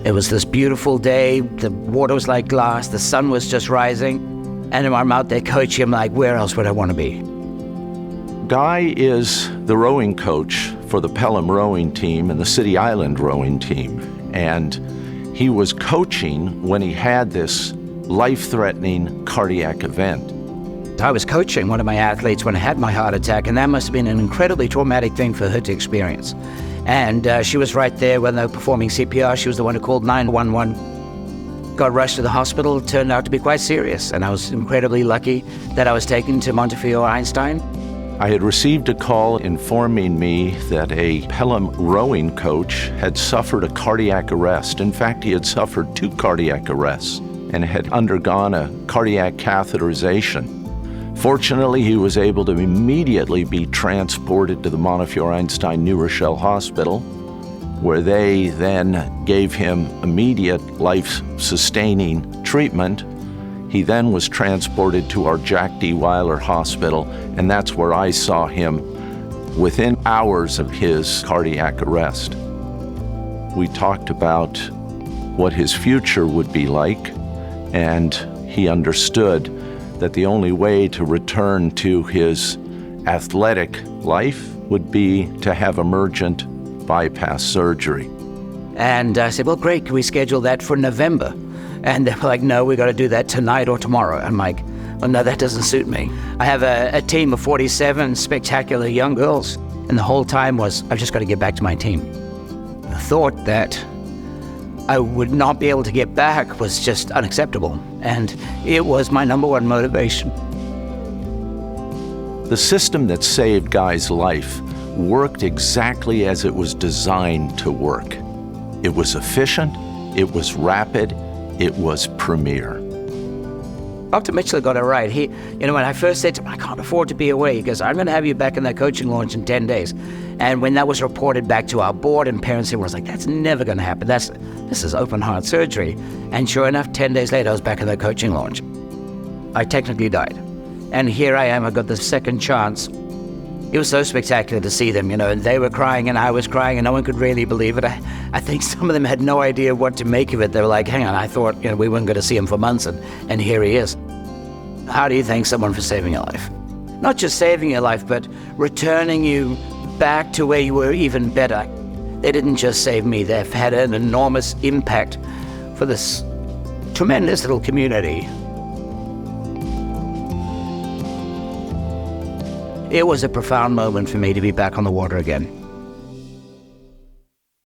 It was this beautiful day. The water was like glass. The sun was just rising. And I'm out there coaching. I'm like, where else would I want to be? Guy is the rowing coach for the Pelham rowing team and the City Island rowing team. And he was coaching when he had this life-threatening cardiac event. I was coaching one of my athletes when I had my heart attack, and that must have been an incredibly traumatic thing for her to experience. And she was right there when they were performing CPR. She was the one who called 911. Got rushed to the hospital. It turned out to be quite serious, and I was incredibly lucky that I was taken to Montefiore Einstein. I had received a call informing me that a Pelham rowing coach had suffered a cardiac arrest. In fact, he had suffered 2 cardiac arrests and had undergone a cardiac catheterization. Fortunately, he was able to immediately be transported to the Montefiore Einstein New Rochelle Hospital, where they then gave him immediate life-sustaining treatment. He then was transported to our Jack D. Weiler Hospital, and that's where I saw him within hours of his cardiac arrest. We talked about what his future would be like, and he understood that the only way to return to his athletic life would be to have emergent bypass surgery. And I said, well, great, can we schedule that for November? And they were like, no, we got to do that tonight or tomorrow. I'm like, well, no, that doesn't suit me. I have a team of 47 spectacular young girls, and the whole time was, I've just got to get back to my team. The thought that I would not be able to get back was just unacceptable, and it was my number one motivation. The system that saved Guy's life worked exactly as it was designed to work. It was efficient, it was rapid, it was premier. Dr. Mitchell got it right. When I first said to him, I can't afford to be away, he goes, I'm going to have you back in that coaching launch in 10 days. And when that was reported back to our board and parents, everyone was like, that's never going to happen. This is open heart surgery. And sure enough, 10 days later, I was back in that coaching launch. I technically died. And here I am, I got the second chance. It was so spectacular to see them, and they were crying and I was crying and no one could really believe it. I think some of them had no idea what to make of it. They were like, hang on, I thought we weren't going to see him for months and here he is. How do you thank someone for saving your life? Not just saving your life, but returning you back to where you were even better. They didn't just save me, they've had an enormous impact for this tremendous little community. It was a profound moment for me to be back on the water again.